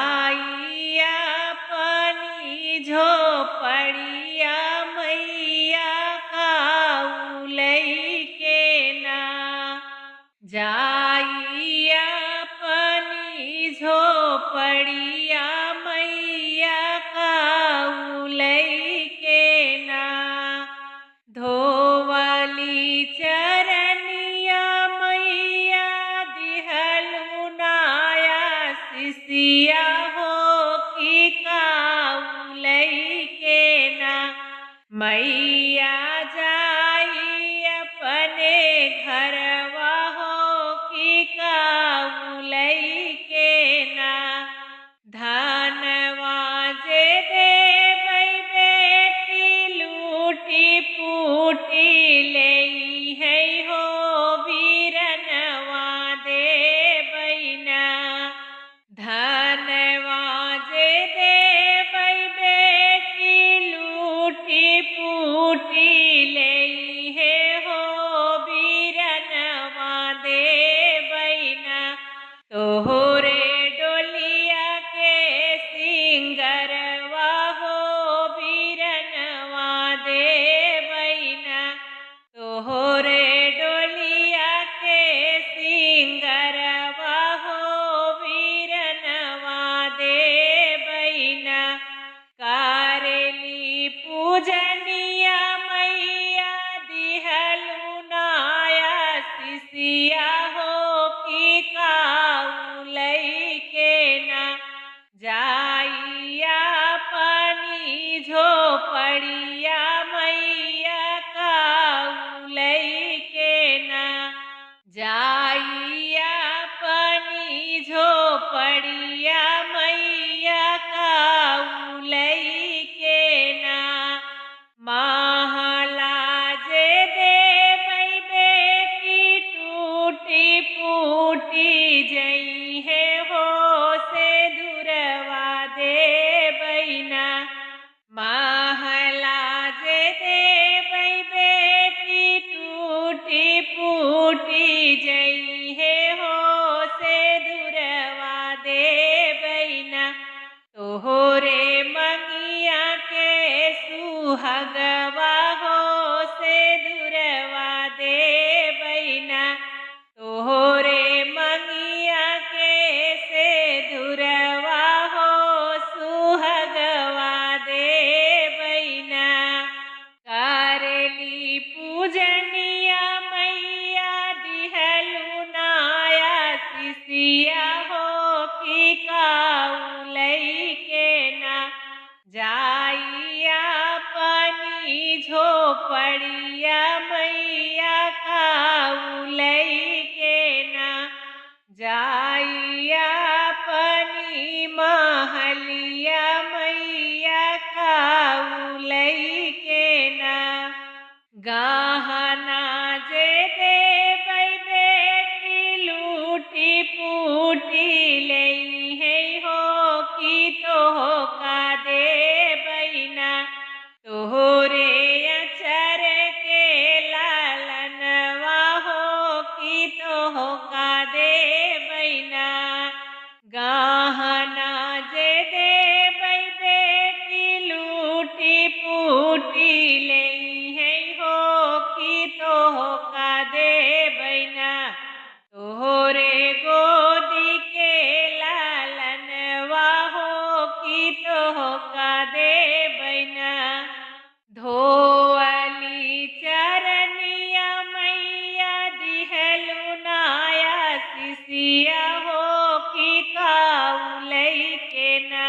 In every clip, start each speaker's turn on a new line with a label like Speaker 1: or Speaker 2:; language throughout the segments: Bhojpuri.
Speaker 1: जाइया पानी झोपड़िया मैया काऊ लइके ना। जाइया पानी झोपड़िया मैया काऊ लइके ना। धोवली चरनिया मैया दिहलु नाया सिसिया हो कि काऊ लइके ना। मैया जाई अपने घरवा हो कि काऊ लइके ना। धनवा जे देबै बेटी लूटी पूटी लेई है हो वीरनवा देबै ना। धनवा जे देबै बेटी लूटी पूटी लेई है हो वीरनवा देबै ना। तोहरे डोलिया के सिंगरवा हो वीरनवा देबै ना। तोहरे डोलिया के सिंगरवा हो वीरनवा देबै ना। कारेली पूजनिया मैया दिहलु नाया सिसिया हो कि काऊ लइके ना। जाइया पानी झोपड़िया मैया काऊ लइके ना। जाइया पानी झोपड़िया मैया काऊ लइके ना। महला जे देबै बेटी टूटी फूटी जई है हो से दुरवा देबै ना। महला जे देबै बेटी टूटी फूटी जई है हो से दुरवा देबै ना। तोहरे मंगिया के सुहगवा हो से दुरवा देबै ना। तोहरे मंगिया के से दुरवा हो सुहगवा देबै ना। कारेली पूजनिया मैया दिहलु नाया सिसिया हो कि काऊ लइके ना। जाइया पानी झोपड़िया मैया काऊ लइके ना। जाइया पानी महलिया मैया काऊ लइके ना। गहना जे देबै बेटी लूटी पूटी लेई है हो कि तोहका देबै ना। तोहरे अचर के लालनवा हो कि तोहका देबै ना। गहना जे देबै बेटी लूटी पूटी लेई है हो कि तोहका देबै ना। तोहरे गोदी के लालनवा हो कि तोहका देबै ना। धोवली चरनिया मैया दिहलु नाया सिसिया हो कि काऊ लइके ना।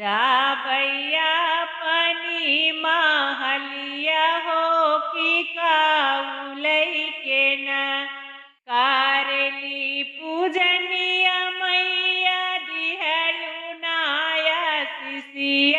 Speaker 1: जाबैया पानी महलिया हो कि काऊ लइके ना। कारेली पूजनिया मैया दिहलु नाया सिसिया